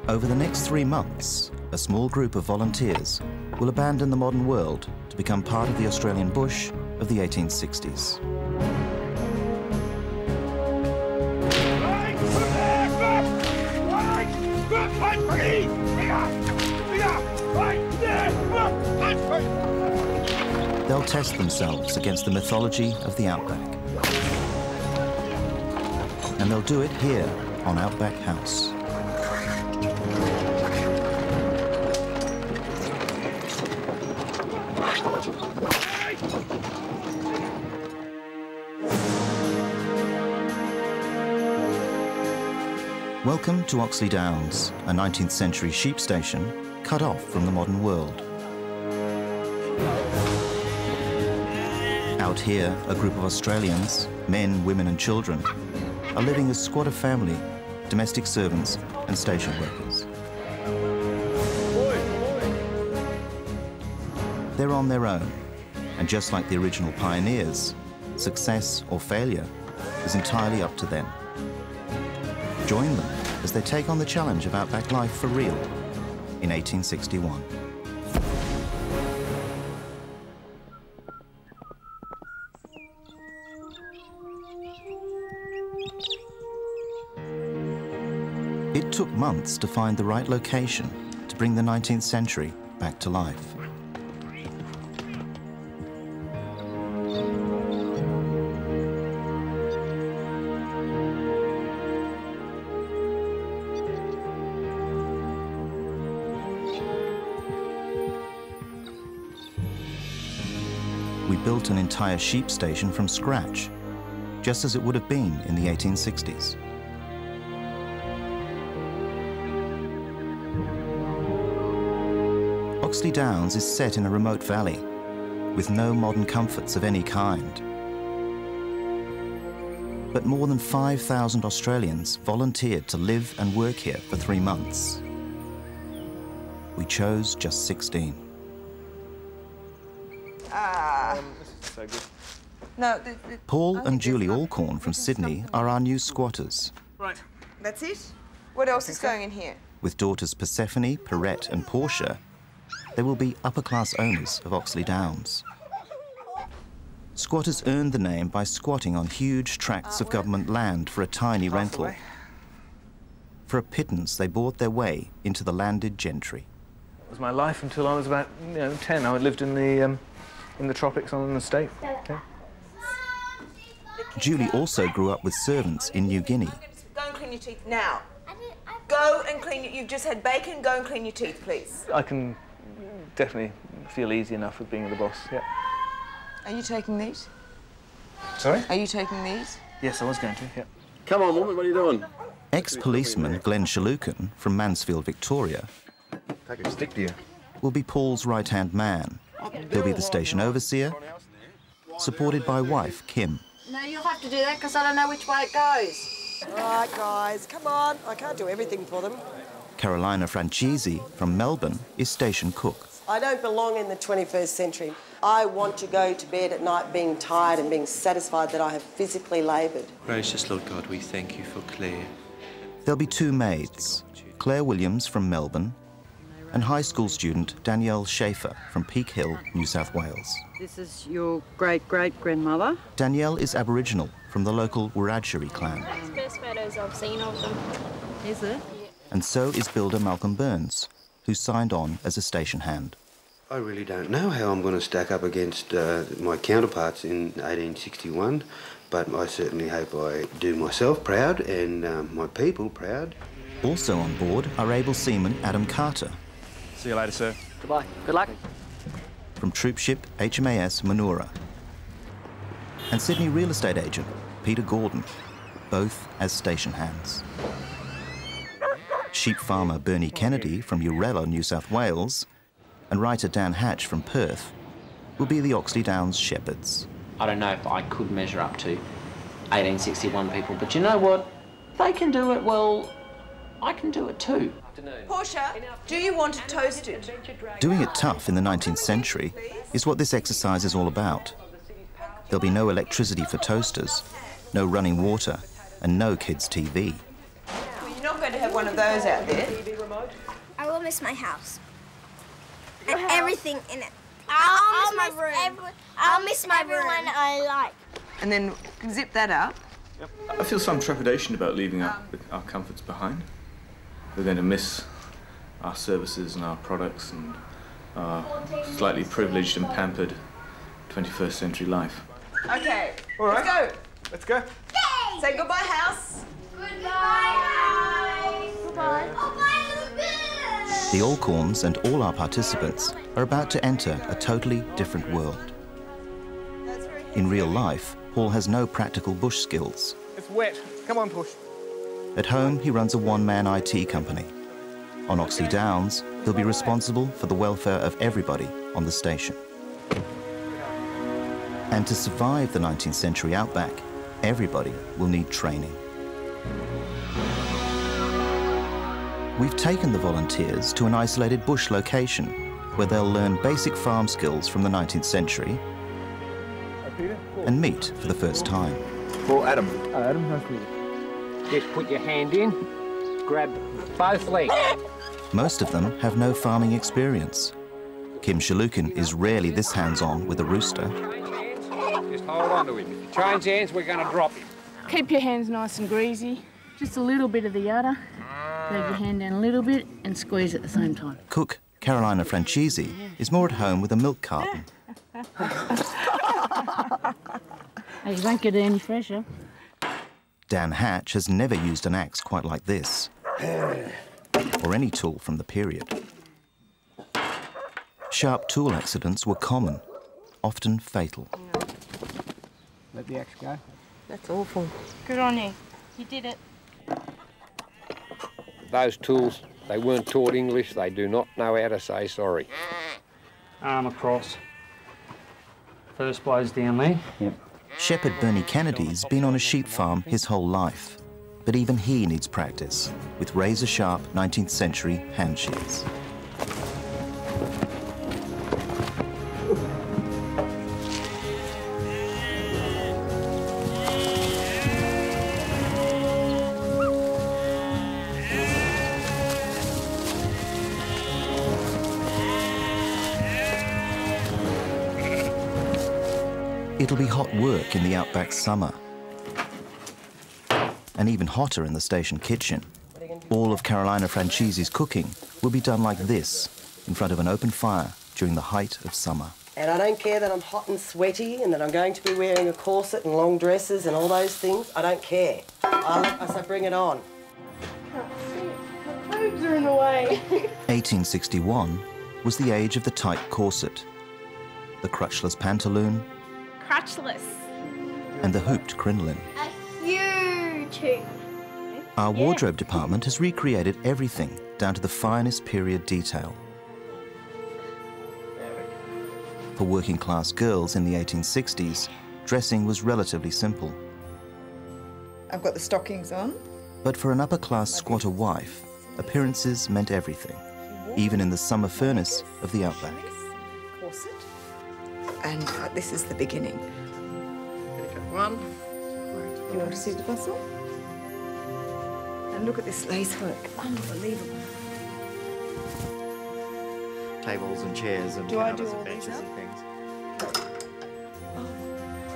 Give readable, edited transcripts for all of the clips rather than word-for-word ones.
Over the next 3 months, a small group of volunteers will abandon the modern world to become part of the Australian bush of the 1860s. They'll test themselves against the mythology of the Outback. And they'll do it here on Outback House. Welcome to Oxley Downs, a 19th century sheep station cut off from the modern world. Out here, a group of Australians, men, women and children, are living as squatter family, domestic servants and station workers. They're on their own, and just like the original pioneers, success or failure is entirely up to them. Join them as they take on the challenge of outback life for real in 1861. It took months to find the right location to bring the 19th century back to life. We built an entire sheep station from scratch, just as it would have been in the 1860s. Oxley Downs is set in a remote valley, with no modern comforts of any kind. But more than 5,000 Australians volunteered to live and work here for 3 months. We chose just 16. So good. No, Paul and Julie Alcorn from Sydney are our new squatters. Right. That's it? What else is going in here? With daughters Persephone, Perrette and Portia, they will be upper-class owners of Oxley Downs. Squatters earned the name by squatting on huge tracts of government land for a tiny rental. For a pittance, they bought their way into the landed gentry. It was my life until I was about 10. I lived in the tropics on an estate. Okay. Julie also grew up with servants in New Guinea. Go and clean your teeth now. Go and clean your... You've just had bacon. Go and clean your teeth, please. I can definitely feel easy enough with being the boss, yeah. Are you taking these? Sorry? Are you taking these? Yes, I was going to, yeah. Come on, woman, what are you doing? Ex-policeman Glenn Shalukin from Mansfield, Victoria, Take a stick to you. will be Paul's right-hand man. He'll be the station overseer, supported by wife Kim. No, you'll have to do that because I don't know which way it goes. All right, guys, come on. I can't do everything for them. Carolina Francesi from Melbourne is station cook. I don't belong in the 21st century. I want to go to bed at night being tired and being satisfied that I have physically laboured. Gracious Lord God, we thank you for Claire. There'll be 2 maids, Claire Williams from Melbourne and high school student Danielle Schaefer from Peak Hill, New South Wales. This is your great-great-grandmother. Danielle is Aboriginal from the local Wiradjuri clan. It's the best photos I've seen of them. Is it? And so is builder Malcolm Burns, who signed on as a station hand. I really don't know how I'm going to stack up against my counterparts in 1861, but I certainly hope I do myself proud and my people proud. Also on board are able seaman Adam Carter. See you later, sir. Goodbye. Good luck. From troopship HMAS Manoora. And Sydney real estate agent Peter Gordon, both as station hands. Sheep farmer Bernie Kennedy from Urella, New South Wales, and writer Dan Hatch from Perth will be the Oxley Downs shepherds. I don't know if I could measure up to 1861 people, but you know what? They can do it, well, I can do it too. Portia, do you want it toasted? Doing it tough in the 19th century is what this exercise is all about. There'll be no electricity for toasters, no running water, and no kids' TV. You're not going to have one of those out there. I will miss my house. And everything in it. I'll miss my room. I'll miss everyone I like. And then zip that up. I feel some trepidation about leaving our comforts behind. We're going to miss our services and our products and our slightly privileged and pampered 21st century life. Okay, All right. let's go. Let's go. Say goodbye, house. Goodbye. Goodbye. The Alcorns and all our participants are about to enter a totally different world. In real life, Paul has no practical bush skills. It's wet. Come on, push. At home, he runs a one-man IT company. On Oxley Downs, he'll be responsible for the welfare of everybody on the station. And to survive the 19th century outback, everybody will need training. We've taken the volunteers to an isolated bush location where they'll learn basic farm skills from the 19th century and meet for the first time. Paul, Adam. Adam, nice to meet you. Just put your hand in, grab both legs. Most of them have no farming experience. Kim Shalukin is rarely this hands-on with a rooster. Just hold on to him. If you change hands, we're going to drop him. Keep your hands nice and greasy. Just a little bit of the udder. Drag your hand down a little bit and squeeze at the same time. Cook Carolina Francisi is more at home with a milk carton. Hey, you won't get any fresher. Dan Hatch has never used an axe quite like this, or any tool from the period. Sharp tool accidents were common, often fatal. Let the axe go. That's awful. Good on you. You did it. Those tools, they weren't taught English, they do not know how to say sorry. Arm across. First blows down there. Yep. Shepherd Bernie Kennedy's been on a sheep farm his whole life, but even he needs practice with razor-sharp 19th century hand shears. It'll be hot work in the Outback summer, and even hotter in the station kitchen. All of Carolina Francisi's cooking will be done like this, in front of an open fire during the height of summer. And I don't care that I'm hot and sweaty and that I'm going to be wearing a corset and long dresses and all those things. I don't care. I say bring it on. My boobs are in the way. 1861 was the age of the tight corset, the crutchless pantaloon, Crutchless. and the hooped crinoline. A huge hoop. Our wardrobe department has recreated everything down to the finest period detail. For working-class girls in the 1860s, dressing was relatively simple. I've got the stockings on. But for an upper-class squatter wife, appearances meant everything, even in the summer furnace of the Outback. Corset. And this is the beginning. One. You want to see the bustle? And look at this lace work. Unbelievable. Tables and chairs and Do I do counters all and these benches up? and things.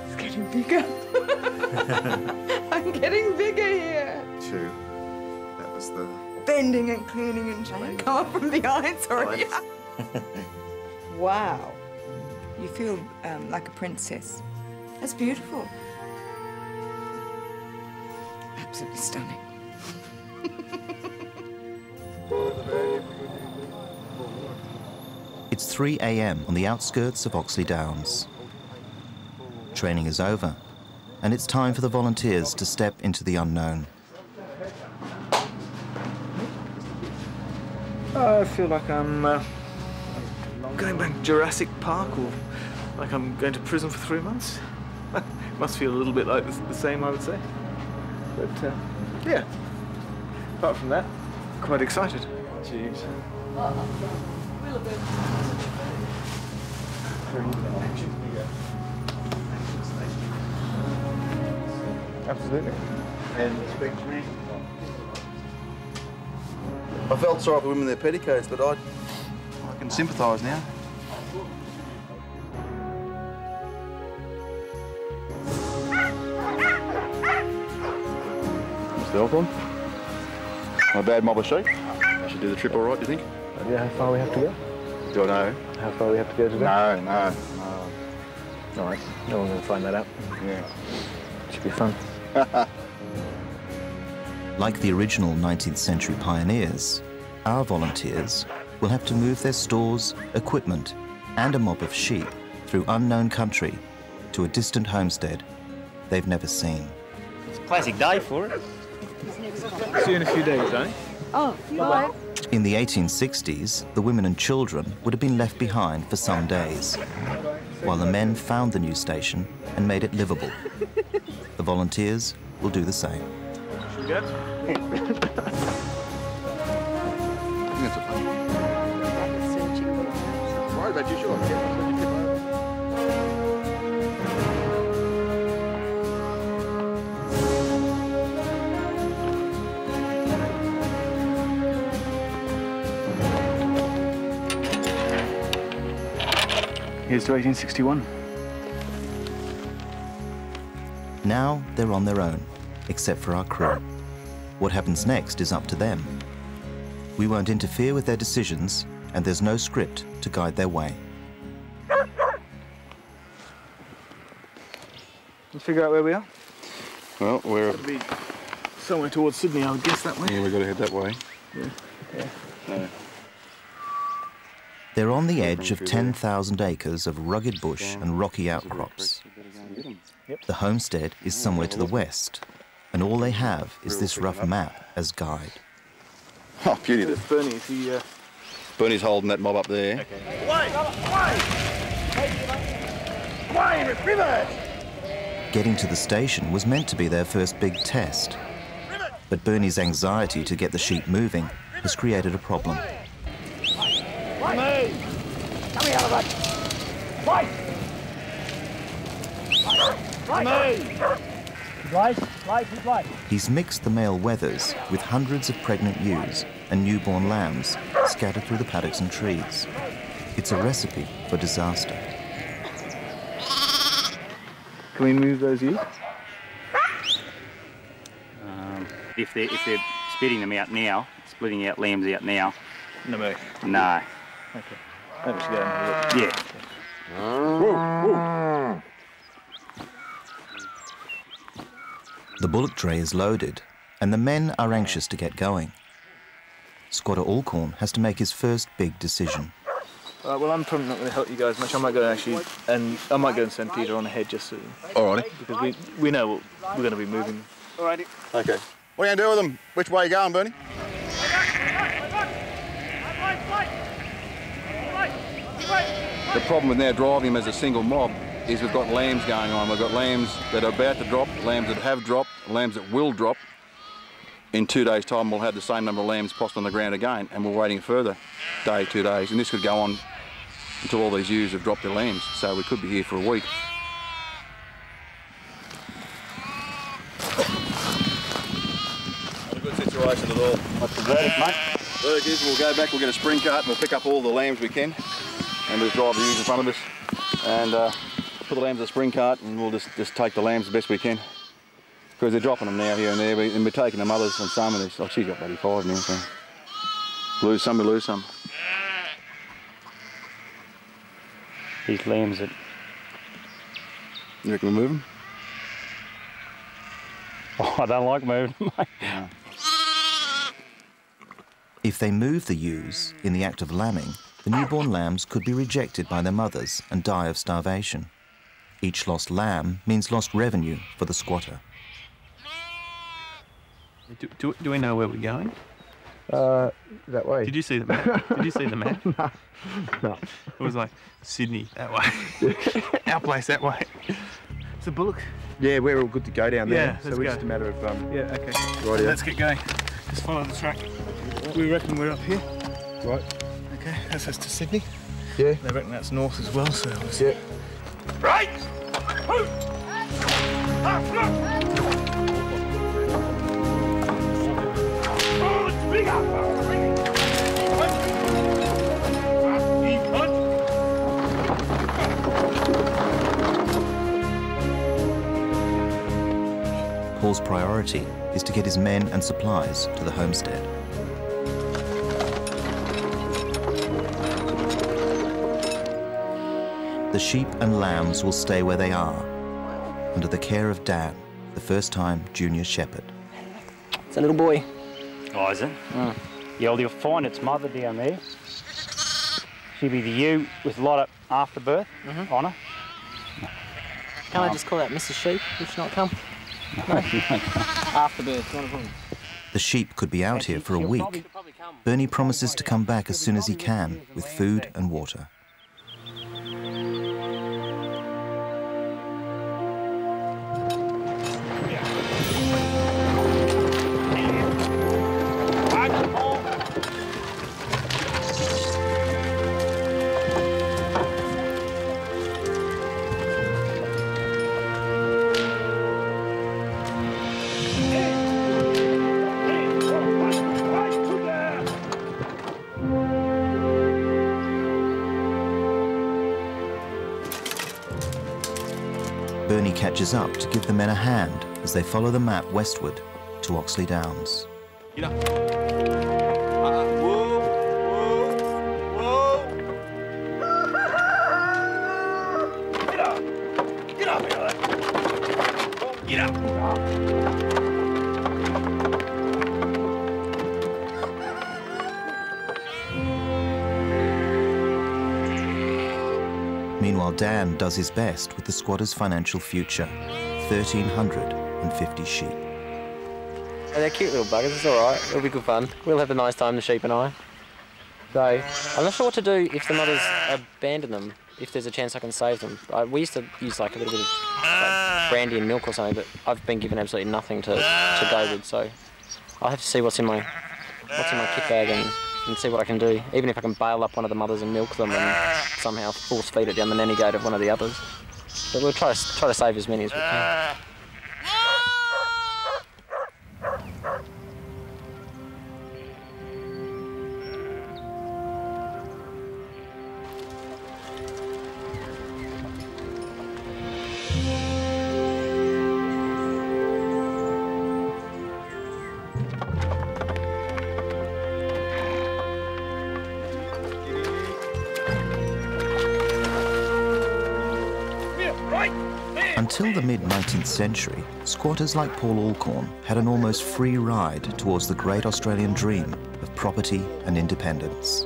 It's getting bigger. I'm getting bigger here. True. That was the... Bending and cleaning and trying to come up from behind, sorry. Wow. You feel like a princess. That's beautiful. Absolutely stunning. It's 3 a.m. on the outskirts of Oxley Downs. Training is over, and it's time for the volunteers to step into the unknown. I feel like I'm going back to Jurassic Park, or like I'm going to prison for 3 months. Must feel a little bit like the same, I would say. But yeah, apart from that, quite excited. Jeez. Absolutely. And speak to me. I felt sorry for women in their petticoats, but I can sympathise now. Mr. Elkhorn, not a bad mob of sheep. I should do the trip all right, do you think? Yeah, how far we have to go? Do I know? How far we have to go today? No. All right, no one's going to find that out. Yeah. Should be fun. Like the original 19th century pioneers, our volunteers will have to move their stores, equipment, and a mob of sheep through unknown country to a distant homestead they've never seen. It's a classic day for it. See you in a few days, eh? Oh, bye. In the 1860s, the women and children would have been left behind for some days, while the men found the new station and made it livable. The volunteers will do the same. Should we get? Worry about you, sure. Here's to 1861. Now they're on their own, except for our crew. What happens next is up to them. We won't interfere with their decisions, and there's no script to guide their way. Let's figure out where we are. Well, we're somewhere towards Sydney, I would guess that way. Yeah, we've got to head that way. Yeah. No. They're on the edge of 10,000 acres of rugged bush and rocky outcrops. The homestead is somewhere to the west, and all they have is this rough map as guide. Oh, beauty. There's Bernie. Is he, Bernie's holding that mob up there. Okay. Getting to the station was meant to be their first big test, but Bernie's anxiety to get the sheep moving has created a problem. He's mixed the male wethers with hundreds of pregnant ewes and newborn lambs scattered through the paddocks and trees. It's a recipe for disaster. Can we move those ewes? If they're splitting them out now, splitting out lambs out now. No way. No. Okay. Maybe we should go and have a look. Yeah. The bullock tray is loaded, and the men are anxious to get going. Squatter Alcorn has to make his first big decision. Well, I'm probably not going to help you guys much. I might go and send Peter on ahead just so. Alrighty. Because we know what we're going to be moving. Alrighty. Okay. What are you going to do with them? Which way are you going, Bernie? The problem with now driving them as a single mob is we've got lambs going on. We've got lambs that are about to drop, lambs that have dropped, lambs that will drop. In 2 days' time, we'll have the same number of lambs posted on the ground again, and we're waiting a further day, 2 days, and this could go on until all these ewes have dropped their lambs. So we could be here for a week. Not a good situation at all. What's the verdict, mate? Verdict is we'll go back, we'll get a spring cart, and we'll pick up all the lambs we can, and we'll drive the ewes in front of us, and put the lambs in the spring cart, and we'll just take the lambs the best we can. Because they're dropping them now here and there, and we're taking the mothers on some of these. Oh, she's got bloody 5 now, so lose some, we lose some. These lambs that... You reckon we'll move them? Oh, I don't like moving them, mate. No. If they move the ewes in the act of lambing, the newborn lambs could be rejected by their mothers and die of starvation. Each lost lamb means lost revenue for the squatter. Do we know where we're going? That way. Did you see the map? Did you see the map? No. It was like Sydney that way, our place that way. It's a bullock. Yeah, we're all good to go down there. Yeah, so let's it's go. just a matter of yeah, okay. Right, Let's get going. Just follow the track. We reckon we're up here. Right. Okay, that's us to Sydney. Yeah. They reckon that's north as well, so we'll see. Yeah. Right! Paul's priority is to get his men and supplies to the homestead. The sheep and lambs will stay where they are, under the care of Dan, the first-time junior shepherd. It's a little boy. Oh, is it? Yeah, well, you'll find its mother down there. She'll be the ewe with a lot of afterbirth on her. Can't I just call that Mrs. Sheep if she not come? No. Afterbirth, not a problem. The sheep could be out here for a week. Bernie promises to come back as soon as he can with food and water. Bernie catches up to give the men a hand as they follow the map westward to Oxley Downs. Get up. Whoa, whoa, whoa. Get up. Get up, Billy. Get up. Meanwhile, Dan does his best with the squatters' financial future, 1,350 sheep. They're cute little buggers, it's all right. It'll be good fun. We'll have a nice time, the sheep and I. So, I'm not sure what to do if the mothers abandon them, if there's a chance I can save them. We used to use like a little bit of like, brandy and milk or something, but I've been given absolutely nothing to go with, so I'll have to see what's in my kit bag and see what I can do. Even if I can bail up one of the mothers and milk them and somehow force feed it down the nanny gate of one of the others. But we'll try to save as many as we can. Until the mid-19th century, squatters like Paul Alcorn had an almost free ride towards the great Australian dream of property and independence.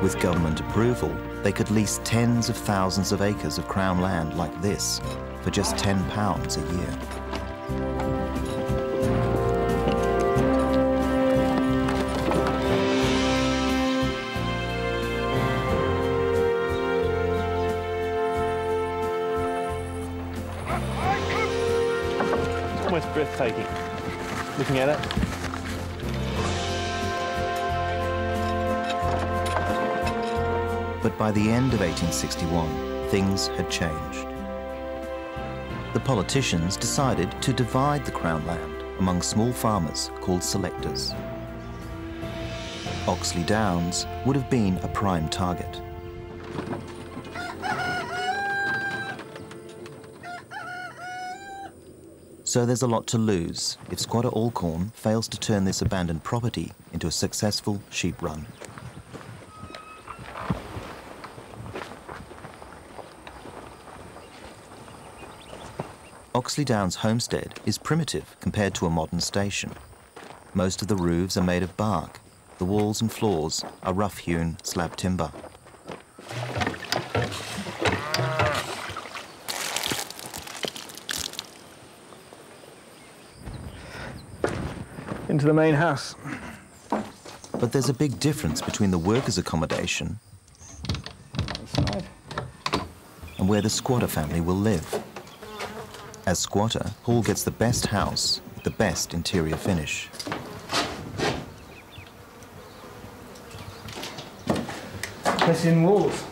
With government approval, they could lease tens of thousands of acres of Crown land like this for just £10 a year. Almost breathtaking, looking at it. But by the end of 1861, things had changed. The politicians decided to divide the Crown land among small farmers called selectors. Oxley Downs would have been a prime target. So there's a lot to lose if squatter Alcorn fails to turn this abandoned property into a successful sheep run. Oxley Downs homestead is primitive compared to a modern station. Most of the roofs are made of bark. The walls and floors are rough-hewn slab timber. Into the main house. But there's a big difference between the workers' accommodation and where the squatter family will live. As squatter, Paul gets the best house with the best interior finish. Pressing walls.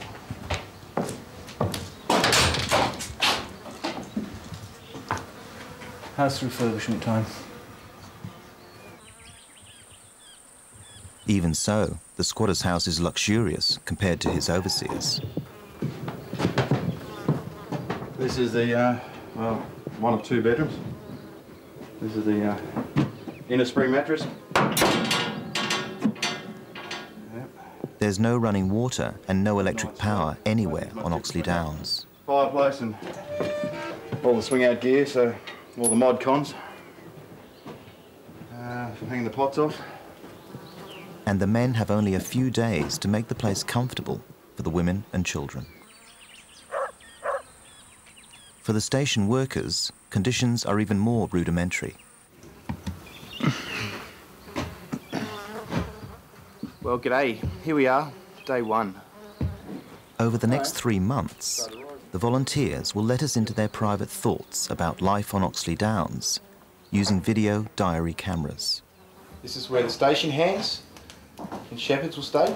House refurbishment time. Even so, the squatter's house is luxurious compared to his overseer's. This is the, well, one of 2 bedrooms. This is the inner spring mattress. There's no running water and no electric power anywhere on Oxley Downs. Fireplace and all the swing out gear, so all the mod cons. For hanging the pots off. And the men have only a few days to make the place comfortable for the women and children. For the station workers, conditions are even more rudimentary. Well, g'day. Here we are, day 1. Over the next 3 months, the volunteers will let us into their private thoughts about life on Oxley Downs using video diary cameras. This is where the station hands and shepherds will stay.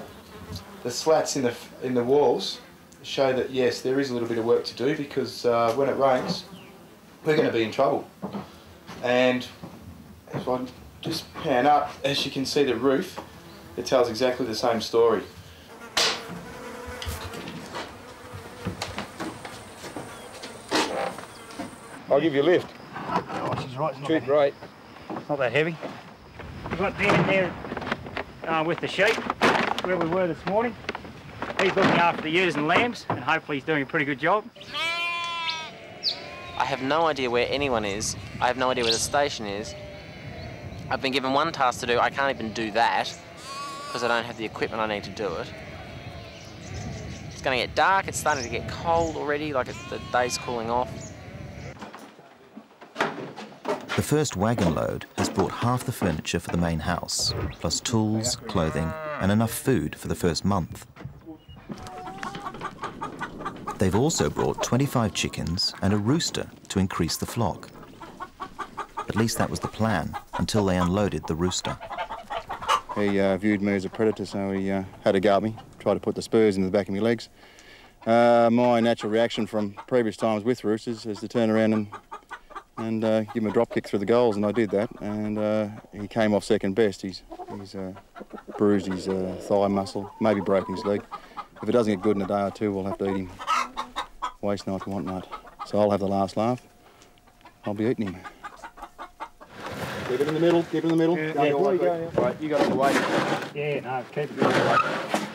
The slats in the walls show that yes, there is a little bit of work to do, because when it rains, we're going to be in trouble. And if I just pan up, as you can see the roof, it tells exactly the same story. I'll give you a lift. Oh, she's right. Cheap rate. It's not that heavy. We've got Dan there with the sheep, where we were this morning. He's looking after the ewes and lambs, and hopefully he's doing a pretty good job. I have no idea where anyone is. I have no idea where the station is. I've been given one task to do. I can't even do that because I don't have the equipment I need to do it. It's going to get dark. It's starting to get cold already, like the day's cooling off. The first wagon load has brought half the furniture for the main house, plus tools, clothing, and enough food for the first month. They've also brought 25 chickens and a rooster to increase the flock. At least that was the plan, until they unloaded the rooster. He viewed me as a predator, so he had a go at me, tried to put the spurs into the back of my legs. My natural reaction from previous times with roosters is to turn around and give him a drop kick through the goals, and I did that, and he came off second best. He's bruised his thigh muscle, maybe broken his leg. If it doesn't get good in a day or 2, we'll have to eat him waste night and whatnot. So I'll have the last laugh. I'll be eating him. Keep it in the middle, keep it in the middle. Yeah, you go. Right, you got it away. Yeah, no, keep it going.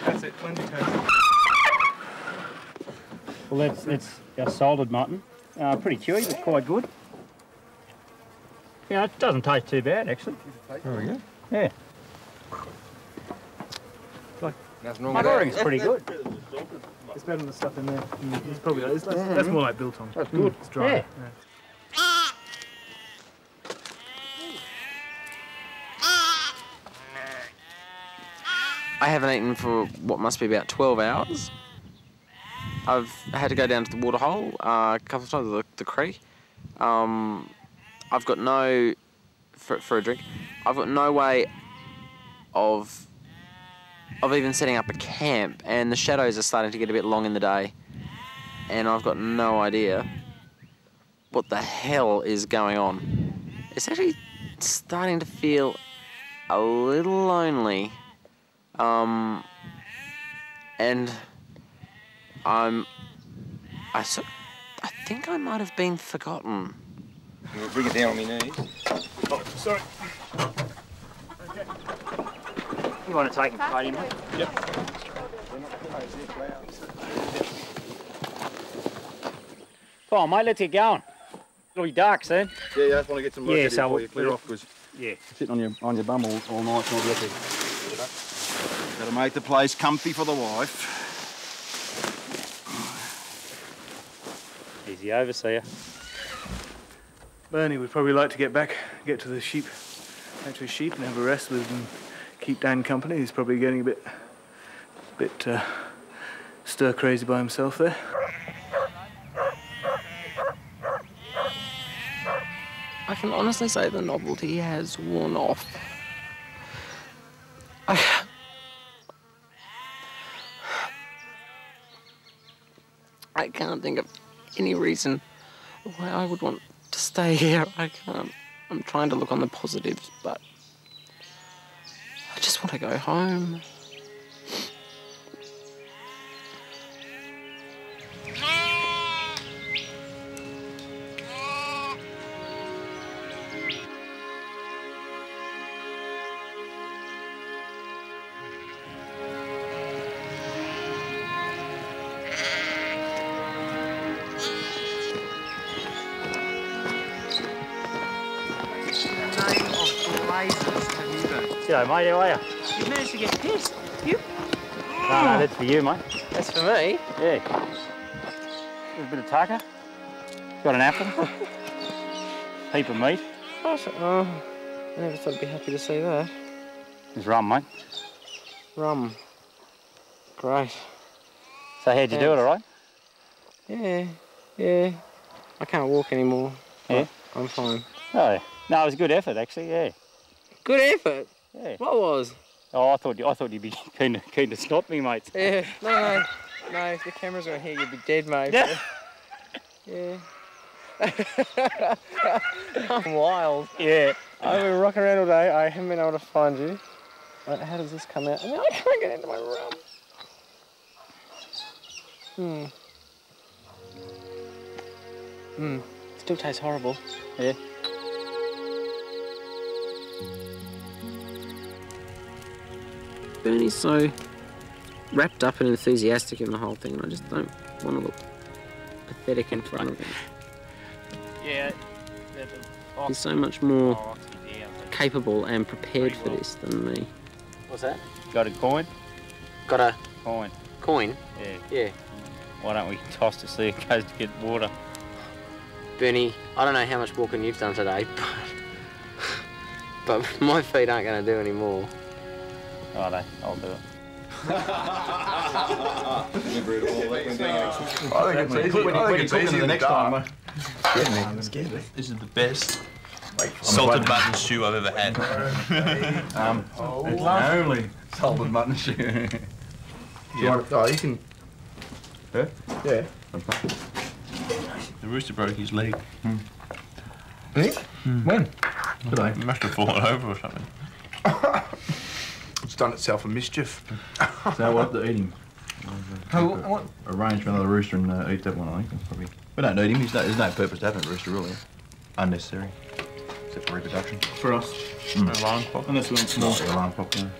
That's it, plenty of time. Well, that's our salted mutton. Pretty chewy, but quite good. Yeah, it doesn't taste too bad, actually. There we go. Yeah. My reckon it's pretty good. It's better than the stuff in there. It's probably that's more like biltong. That's good. It's dry. Yeah. I haven't eaten for what must be about 12 hours. I've had to go down to the water hole a couple of times, the creek. I've got no, for a drink, I've got no way of even setting up a camp, and the shadows are starting to get a bit long in the day, and I've got no idea what the hell is going on. It's actually starting to feel a little lonely, and I think I might have been forgotten. We'll bring it down on my knees. Oh, sorry. Okay. You want to take him, mate? Yep. Come on, mate, let's get going. It'll be dark soon. Yeah, I just want to get some work Yeah, so before you clear off, because yeah, sitting on your bum all night's not good. Got to make the place comfy for the wife. He's the overseer. Bernie would probably like to get to the sheep, back to his sheep and have a rest with them, keep Dan company. He's probably getting a bit stir crazy by himself there. I can honestly say the novelty has worn off. I can't think of any reason why I would want to stay here. I can't. I'm trying to look on the positives, but I just want to go home. G'day, mate, how are you? You managed to get pissed. You? No, that's for you, mate. That's for me? Yeah. There's a bit of tucker. Got an apple. Heap of meat. Oh, I never thought I'd be happy to see that. There's rum, mate. Rum. Great. So how'd you do it, all right? Yeah. I can't walk anymore. Yeah? I'm fine. Oh, yeah. No, it was a good effort, actually, yeah. Good effort? Yeah. What was? Oh, I thought you'd be keen to stop me, mate. Yeah, no, if the cameras were here, you'd be dead, mate. Yeah. I'm wild. Yeah. I've been rocking around all day. I haven't been able to find you. How does this come out? I mean, I can't get into my rum. Still tastes horrible. Yeah. Bernie's so wrapped up and enthusiastic in the whole thing, and I just don't want to look pathetic in front of him. Yeah. He's so much more capable and prepared for this than me. What's that? Got a coin? Got a coin. Coin? Yeah. Yeah. Why don't we toss to see it goes to get water? Bernie, I don't know how much walking you've done today, but my feet aren't going to do any more. Righto, I'll do it. I think it's easy. I think it's easy the next time. This is the best salted mutton stew I've ever had. It's only salted mutton stew. You can. Yeah? Yeah. The rooster broke his leg. When? Today. It must have fallen over or something. It's done itself a mischief. So we'll have to eat him. Arrange for another rooster and eat that one, I think. That's probably... We don't need him. There's no purpose to having a rooster, really. Unnecessary. Except for reproduction. For us. An alarm clock. Unless we want small. Not the alarm clock, no.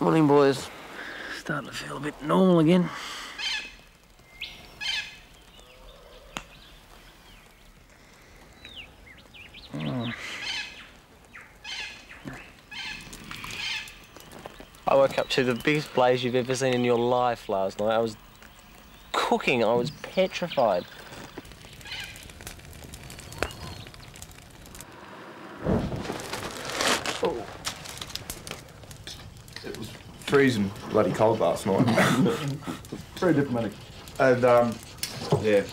Morning, boys. Starting to feel a bit normal again. I woke up to the biggest blaze you've ever seen in your life last night. I was cooking. I was petrified. Freezing bloody cold last night. Very diplomatic. And yeah.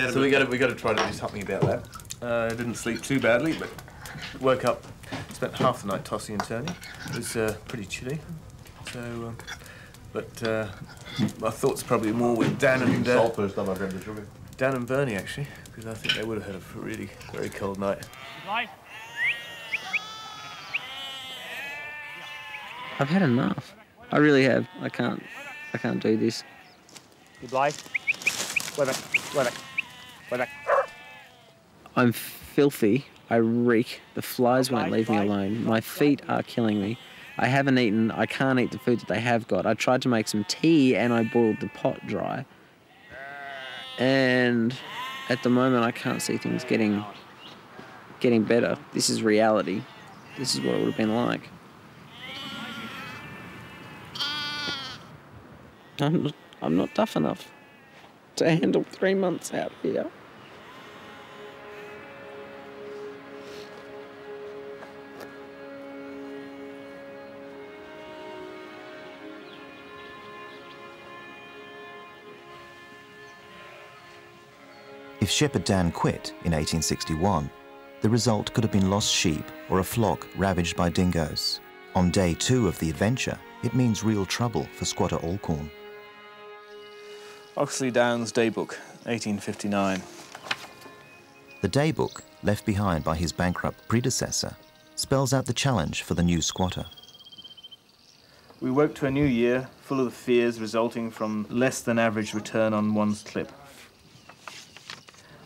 So we got to try to do something about that. I didn't sleep too badly, but woke up, spent half the night tossing and turning. It was pretty chilly. So, my thoughts probably more with Dan and salt first time I grabbed the sugar. Dan and Bernie actually, because I think they would have had a really very cold night. I've had enough. I really have. I can't do this. You Blythe? Way back. I'm filthy. I reek. The flies won't leave me alone. My feet are killing me. I haven't eaten. I can't eat the food that they have got. I tried to make some tea and I boiled the pot dry. And at the moment, I can't see things getting better. This is reality. This is what it would have been like. I'm not tough enough to handle 3 months out here. If Shepherd Dan quit in 1861, the result could have been lost sheep or a flock ravaged by dingoes. On day 2 of the adventure, it means real trouble for squatter Alcorn. Oxley Downs Daybook, 1859. The daybook, left behind by his bankrupt predecessor, spells out the challenge for the new squatter. We woke to a new year full of the fears resulting from less than average return on one's clip.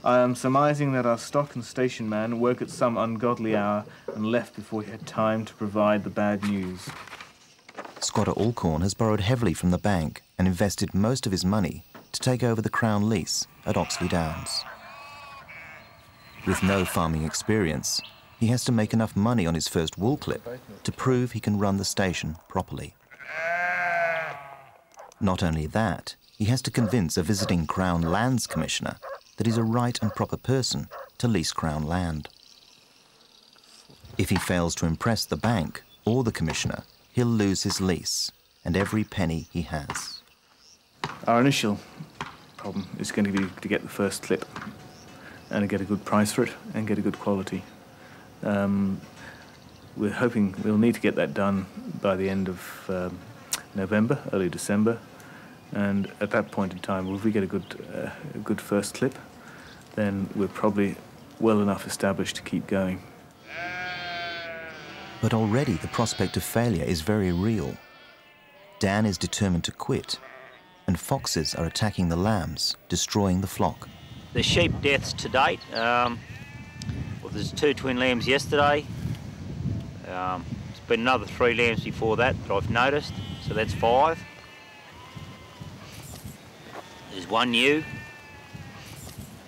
I am surmising that our stock and station man woke at some ungodly hour and left before he had time to provide the bad news. Squatter Alcorn has borrowed heavily from the bank and invested most of his money to take over the Crown lease at Oxley Downs. With no farming experience, he has to make enough money on his first wool clip to prove he can run the station properly. Not only that, he has to convince a visiting Crown Lands Commissioner that he's a right and proper person to lease Crown land. If he fails to impress the bank or the Commissioner, he'll lose his lease and every penny he has. Our initial problem is going to be to get the first clip and to get a good price for it and get a good quality. We're hoping we'll need to get that done by the end of November, early December. And at that point in time, if we get a good first clip, then we're probably well enough established to keep going. But already the prospect of failure is very real. Dan is determined to quit, and foxes are attacking the lambs, destroying the flock. The sheep deaths to date, well, there's 2 twin lambs yesterday. There's been another 3 lambs before that I've noticed, so that's 5. There's 1 ewe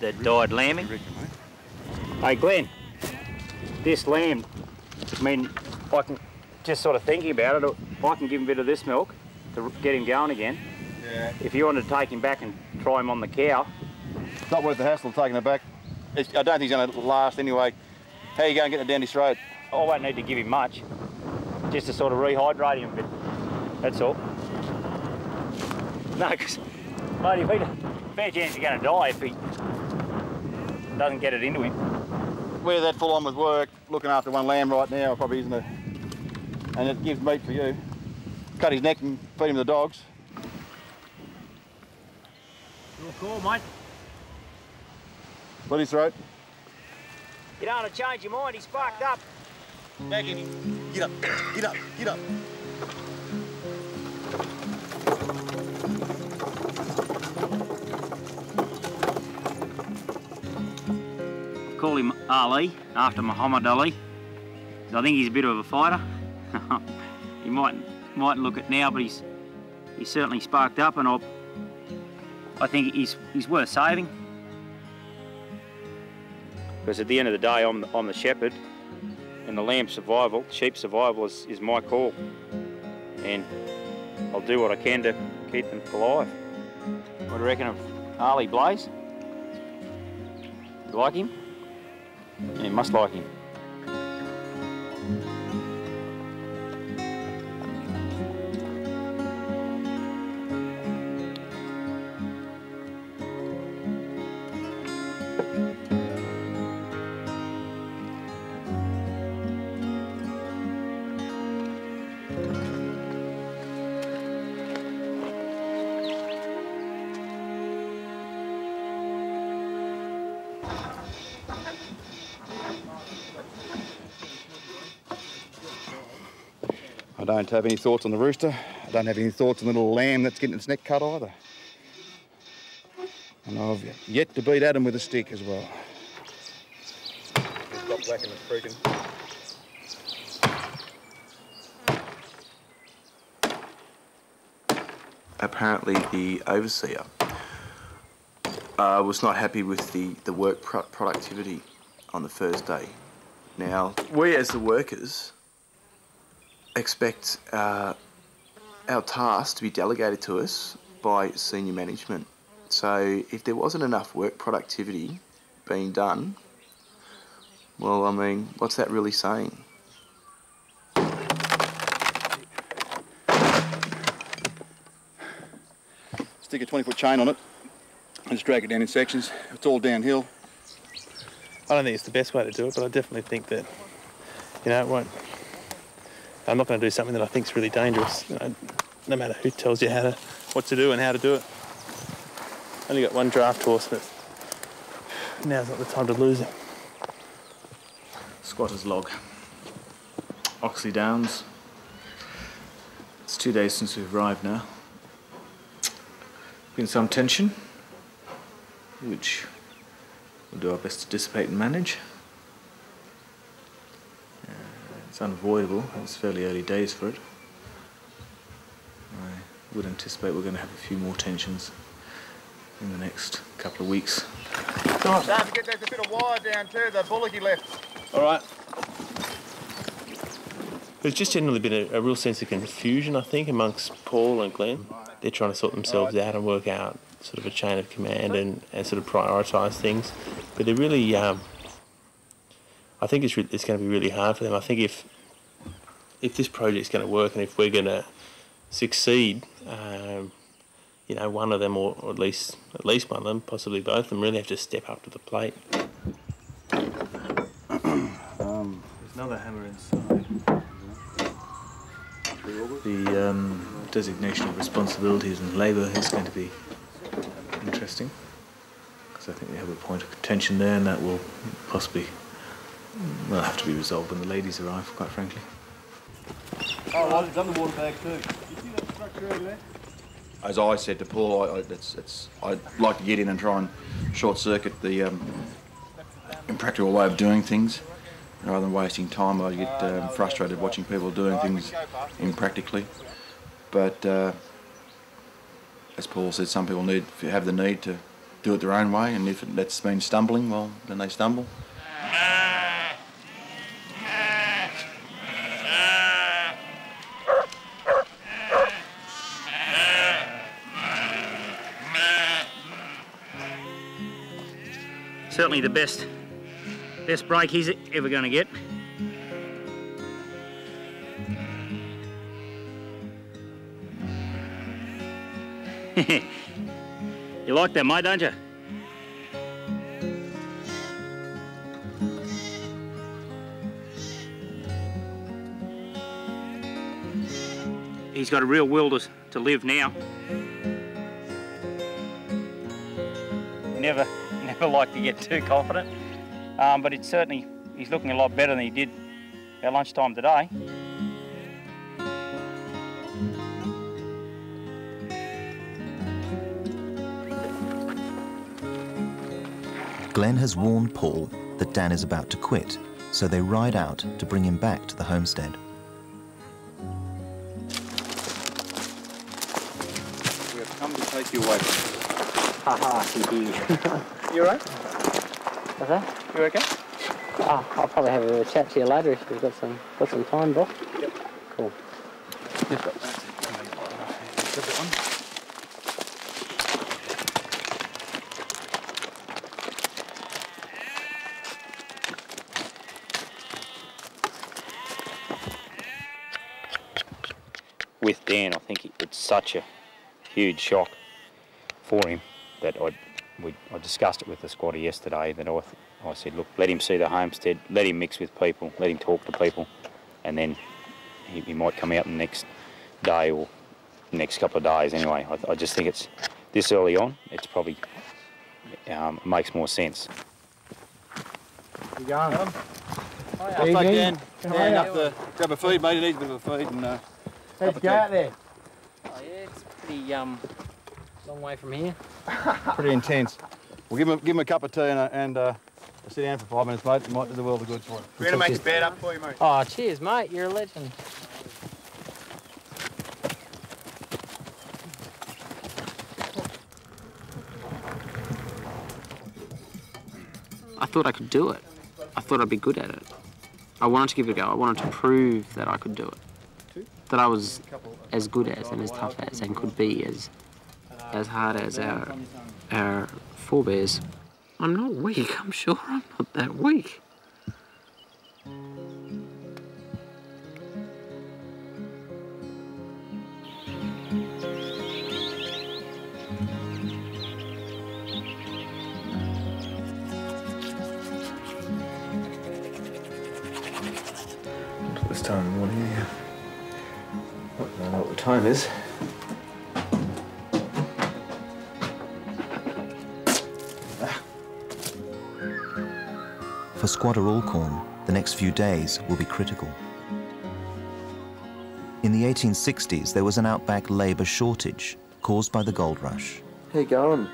that died lambing. Hey Glenn, this lamb, I mean, I can, just sort of thinking about it, I can give him a bit of this milk to get him going again. Yeah. If you wanted to take him back and try him on the cow. It's not worth the hassle of taking it back. I don't think he's going to last anyway. How are you going to get it down his throat? I won't need to give him much, just to sort of rehydrate him a bit, that's all. No, because, mate, if fair chance he's going to die if he doesn't get it into him. We're that full on with work, looking after 1 lamb right now, probably isn't it? And it gives meat for you. Cut his neck and feed him to the dogs. Your call, mate. Split his throat. You don't want to change your mind, he's sparked up. Back in him. Get up, get up, get up. Call him Ali, after Muhammad Ali. I think he's a bit of a fighter. You mightn't look it now, but he's certainly sparked up, and I think he's worth saving. Because at the end of the day, I'm the shepherd, and the lamb survival, sheep survival is my call, and I'll do what I can to keep them alive. What do you reckon of Ali Blaze? You like him? Yeah, you must like him. I don't have any thoughts on the rooster. I don't have any thoughts on the little lamb that's getting its neck cut either. And I've yet to beat Adam with a stick as well. whacking the freaking. Apparently the overseer was not happy with the work productivity on the first day. Now, we as the workers expect our tasks to be delegated to us by senior management. So if there wasn't enough work productivity being done, well, I mean, what's that really saying? Stick a 20-foot chain on it and just drag it down in sections. It's all downhill. I don't think it's the best way to do it, but I definitely think that, you know, it won't. I'm not going to do something that I think is really dangerous. You know, no matter who tells you what to do and how to do it. Only got one draft horse, but now's not the time to lose him. Squatter's log. Oxley Downs. It's 2 days since we've arrived now. Been some tension, which we'll do our best to dissipate and manage. It's unavoidable. It's fairly early days for it. I would anticipate we're going to have a few more tensions in the next couple of weeks. Don't forget there's a bit of wire down too, the bullocky left. All right. There's just generally been a real sense of confusion, I think, amongst Paul and Glenn. They're trying to sort themselves out and work out sort of a chain of command and sort of prioritise things. But they're really, I think it's going to be really hard for them. I think if this project's going to work and if we're going to succeed, you know, one of them or at least one of them, possibly both of them, really have to step up to the plate. There's another hammer inside. The designation of responsibilities and labour is going to be interesting, because I think we have a point of contention there, and that will possibly have to be resolved when the ladies arrive, quite frankly. Oh, I've done the water bag too. You see that structure over there? As I said to Paul, I'd like to get in and try and short-circuit the impractical way of doing things. Rather than wasting time, I get frustrated watching people doing things impractically. But as Paul said, some people have the need to do it their own way, and if that's means stumbling, well, then they stumble. Certainly the best break he's ever going to get. You like that, mate, don't you? He's got a real will to live now. Never like to get too confident, but it's certainly, he's looking a lot better than he did at lunchtime today. Glenn has warned Paul that Dan is about to quit, so they ride out to bring him back to the homestead. We have come to take you away. Haha, indeed. You alright? What's that? You okay? Oh, I'll probably have a chat to you later if you've got some time, Bob. Yep. Cool. With Dan, I think it's such a huge shock for him that I discussed it with the squatter yesterday, that I said, look, let him see the homestead, let him mix with people, let him talk to people, and then he might come out the next day or the next couple of days anyway. I just think it's this early on, it's probably makes more sense. You going? I'll take Dan up to grab a feed, mate. He needs a bit of a feed. And, let's go out there. Oh yeah, it's pretty long way from here. Pretty intense. We'll give him a cup of tea and a Sit down for 5 minutes, mate. It might do the world of good for you. We're going to make a bed up for you, mate. Oh, cheers, mate. You're a legend. I thought I could do it. I thought I'd be good at it. I wanted to give it a go. I wanted to prove that I could do it. That I was as good as and as tough as and could be as hard as our forebears. I'm not weak, I'm sure I'm not that weak. This time in the morning, yeah. I don't know what the time is. For squatter Alcorn, the next few days will be critical. In the 1860s, there was an outback labour shortage caused by the gold rush. How you going?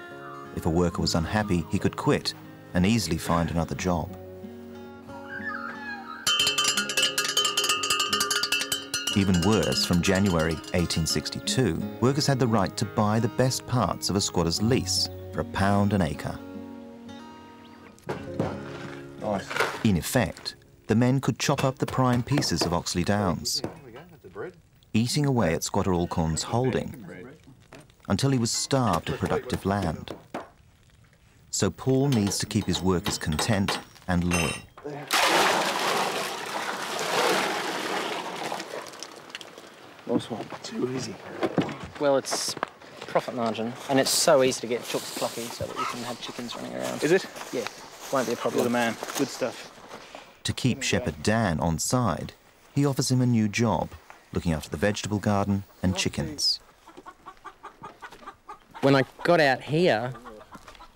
If a worker was unhappy, he could quit and easily find another job. Even worse, from January 1862, workers had the right to buy the best parts of a squatter's lease for £1 an acre. Nice. In effect, the men could chop up the prime pieces of Oxley Downs, eating away at squatter Alcorn's holding until he was starved of productive land. So Paul needs to keep his workers content and loyal. Nice one. Too easy. Well, it's profit margin, and it's so easy to get chooks plucky so that you can have chickens running around. Is it? Yeah, won't be a problem. You're the man. Good stuff. To keep shepherd Dan on side, he offers him a new job, looking after the vegetable garden and chickens. When I got out here,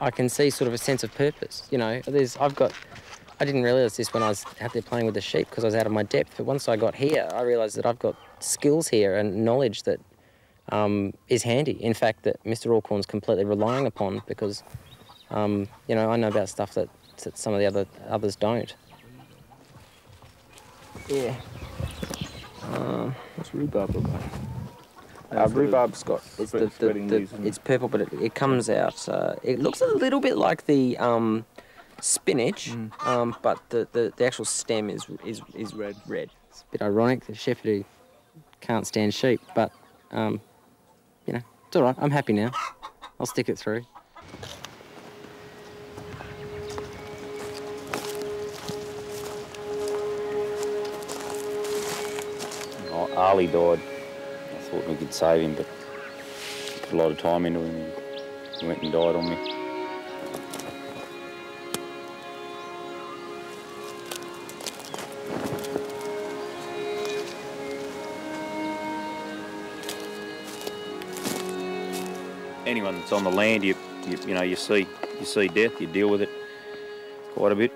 I can see sort of a sense of purpose. You know, I didn't realise this when I was out there playing with the sheep because I was out of my depth. But once I got here, I realised that I've got skills here and knowledge that is handy. In fact, that Mr. Alcorn's completely relying upon because, you know, I know about stuff that some of the others don't. Yeah. What's rhubarb look like? Rhubarb's got it's purple, but it comes out. It looks a little bit like the spinach, but the actual stem is red. It's a bit ironic. The shepherd who can't stand sheep, but you know, it's all right. I'm happy now. I'll stick it through. Ali died. I thought we could save him, but put a lot of time into him and he went and died on me. Anyone that's on the land, you know, you see death, you deal with it quite a bit.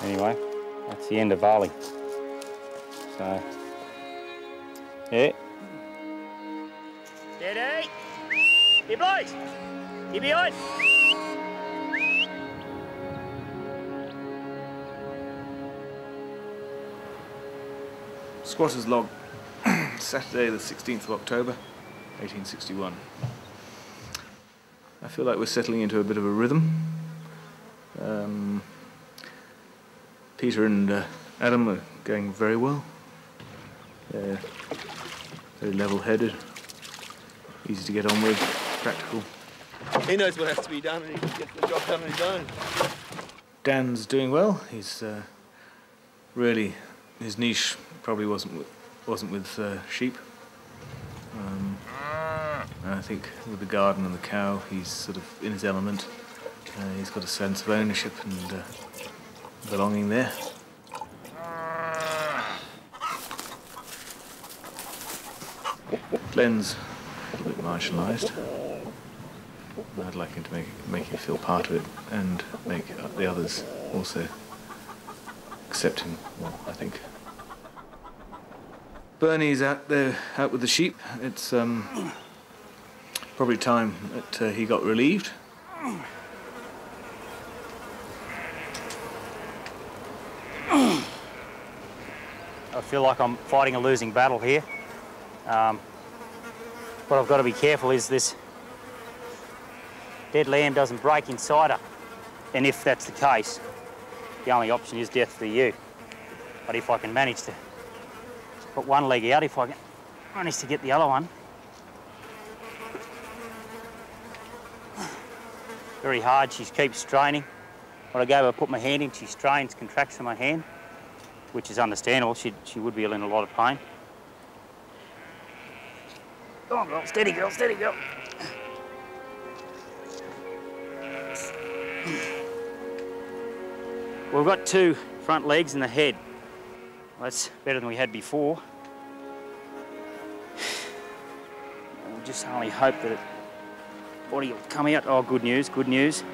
Anyway, that's the end of Varley. So, yeah. Steady! Here, boys! Here behind! Squatter's log, Saturday the 16th of October, 1861. I feel like we're settling into a bit of a rhythm. Peter and Adam are going very well. They're very level-headed, easy to get on with, practical. He knows what has to be done and he gets the job done on his own. Dan's doing well. He's really, his niche probably wasn't with sheep. And I think with the garden and the cow, he's sort of in his element. He's got a sense of ownership and belonging there. Glenn's a little bit marginalised. I'd like him to make him feel part of it and make the others also accept him more, I think. Bernie's out there, out with the sheep. It's probably time that he got relieved. I feel like I'm fighting a losing battle here. What I've got to be careful is this dead lamb doesn't break inside her. And if that's the case, the only option is death for you. But if I can manage to put one leg out, if I can manage to get the other one. Very hard, she keeps straining. When I go to put my hand in, she strains, contracts in my hand, which is understandable. She would be in a lot of pain. Go on, girl, steady, girl, steady, girl. We've got two front legs and the head. Well, that's better than we had before. We'll just only hope that body will come out. Oh, good news, good news.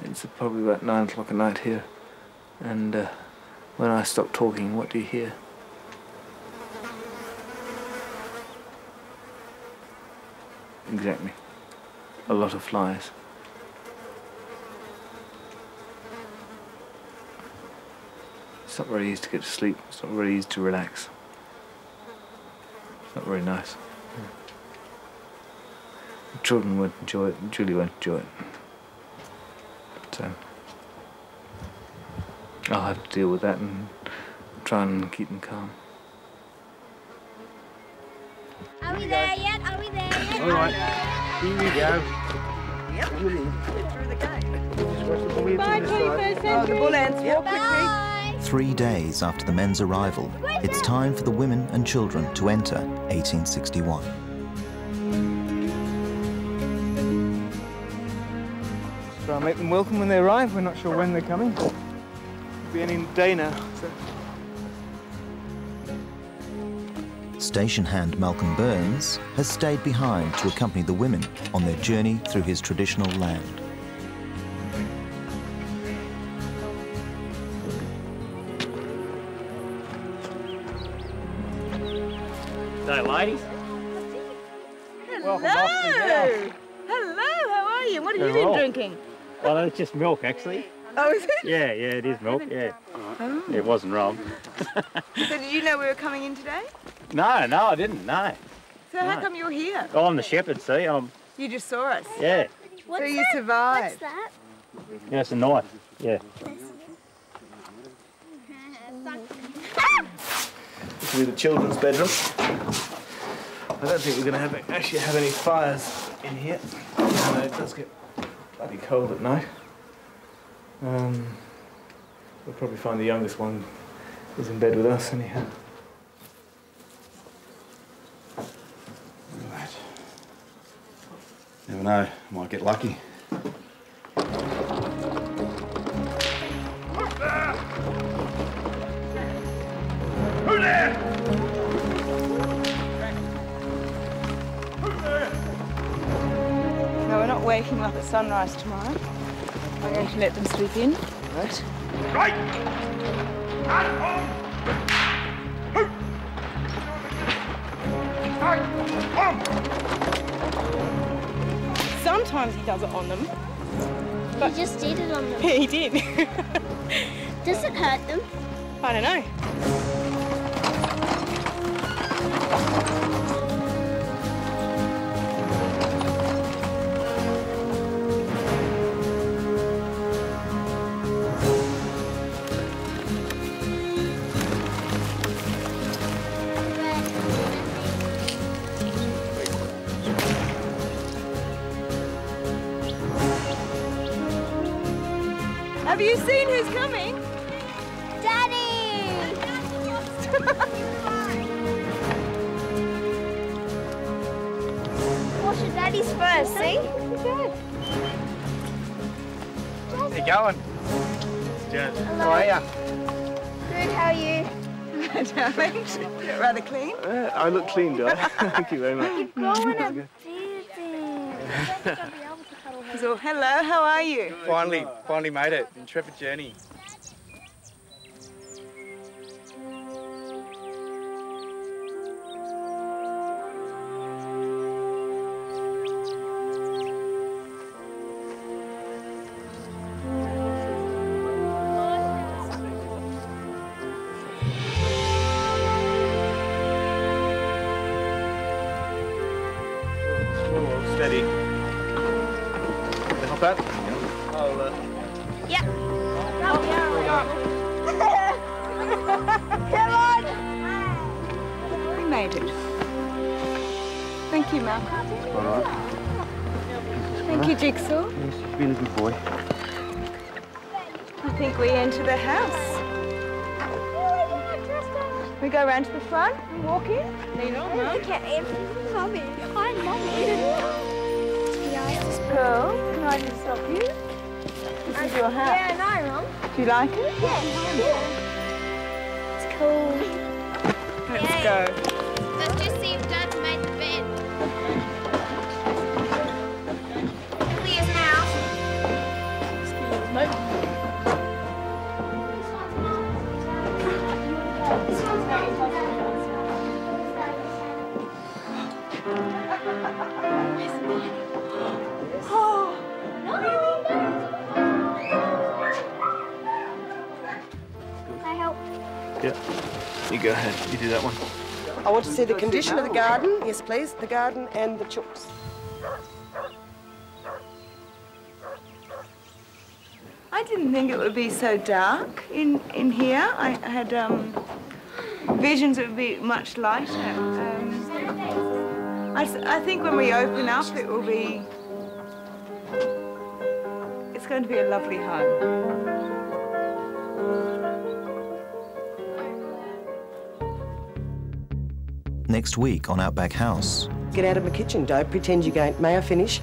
It's probably about 9 o'clock at night here, and when I stop talking, what do you hear? Exactly. A lot of flies. It's not very easy to get to sleep. It's not very easy to relax. It's not very nice. The children won't enjoy it, and Julie won't enjoy it. So I'll have to deal with that and try and keep them calm. Are we there yet? Are we there yet? All right, here we go. Yep, get through the gate. Bye, 21st century. Oh, the bull ants, walk quickly. 3 days after the men's arrival, it's time for the women and children to enter 1861. So I'll make them welcome when they arrive. We're not sure when they're coming. It'll be any day now. So. Station hand Malcolm Burns has stayed behind to accompany the women on their journey through his traditional land. G'day, ladies. Hello. Welcome off to the house. Hello, how are you? What have you Very been well. drinking? Well, it's just milk, actually. Oh, is it? Yeah, it is milk, yeah. Oh. It wasn't wrong. So did you know we were coming in today? No, I didn't, no. So how come you're here? Oh, I'm the shepherd, see? You just saw us? Yeah. So you survived? What's that? Yeah, it's a knife, yeah. This will be the children's bedroom. I don't think we're going to actually have any fires in here. It does get bloody cold at night. We'll probably find the youngest one is in bed with us anyhow. Right. Never know, might get lucky. waking them up at sunrise tomorrow. I'm going to let them sleep in. Right. Right! And on! Sometimes he does it on them. But he just did it on them. Yeah, he did. Does it hurt them? I don't know. Have you seen who's coming? Daddy! Wash your daddy's first, see? How you going? Jazz. How are ya? Good, how are you? Darling, you look rather clean. I look clean, do I? Thank you very much. So, hello, how are you? Finally made it. Intrepid journey. Steady. Hop out. I'll, Yep. Come on! We made it. Thank you, Malcolm. all right. Thank you, Jigsaw. Yes, you've been a good boy. I think we enter the house. We go round to the front and walk in. Lean on, Mum. Look at everything, Mummy. Hi, Mummy. Pearl, can I just stop you? This is your house. Yeah, I know, Mum. Do you like it? Yeah. It's cool. Let's go. Let's just see if Dad's made the bed. Clears now. I help. Yeah. You go ahead. You do that one. I want to see the condition of the garden. Yes, please. The garden and the chooks. I didn't think it would be so dark in here. I had visions it would be much lighter. I think when we open up, it will be. It's going to be a lovely home. Next week on Outback House. Get out of my kitchen, don't pretend you're going. May I finish?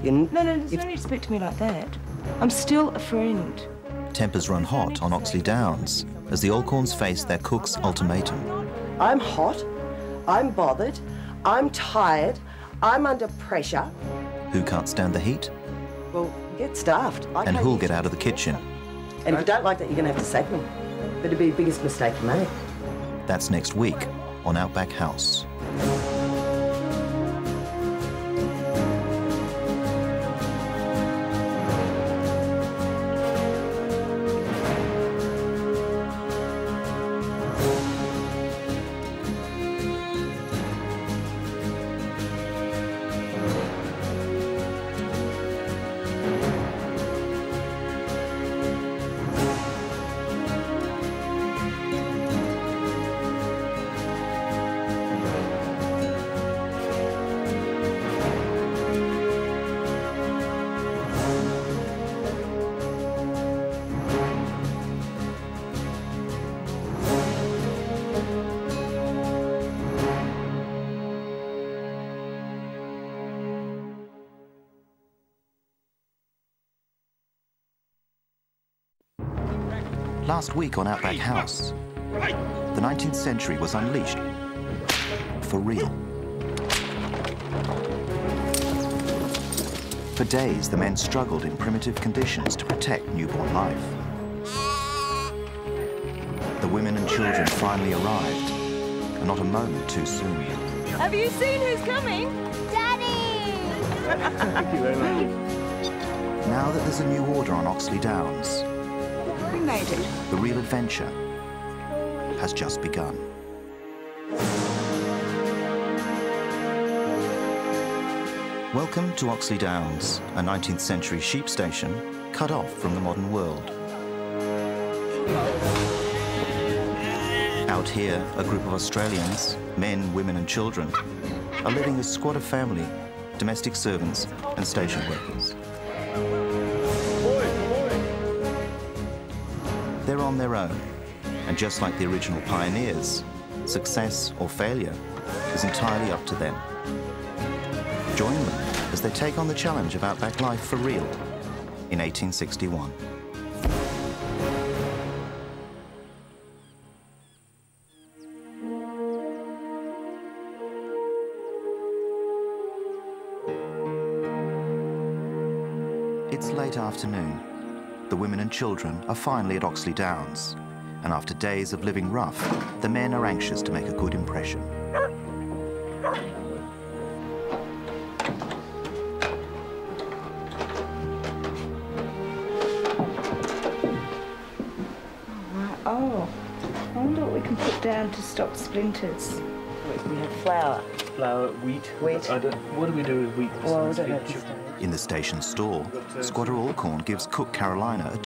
No, there's no need to speak to me like that. I'm still a friend. Tempers run hot on Oxley Downs as the Alcorns face their cook's ultimatum. I'm hot. I'm bothered. I'm tired. I'm under pressure. Who can't stand the heat? Well, get staffed. And who'll get out of the kitchen? And if you don't like that, you're going to have to sack them. That'd be the biggest mistake you make. That's next week on Outback House. Last week on Outback House, the 19th century was unleashed for real. For days, the men struggled in primitive conditions to protect newborn life. The women and children finally arrived, and not a moment too soon. Have you seen who's coming? Daddy! Thank you very much. Now that there's a new order on Oxley Downs, We made it. the real adventure has just begun. Welcome to Oxley Downs, a 19th century sheep station cut off from the modern world. Out here, a group of Australians, men, women and children, are living as squad of family, domestic servants and station workers. They're on their own, and just like the original pioneers, success or failure is entirely up to them. Join them as they take on the challenge of outback life for real in 1861. It's late afternoon. The women and children are finally at Oxley Downs, and after days of living rough, the men are anxious to make a good impression. Oh, I wonder what we can put down to stop splinters. We have flour. Flour, wheat. Wheat. What do we do with wheat? Well, we don't know. In the station store, Squatter Alcorn gives cook Carolina a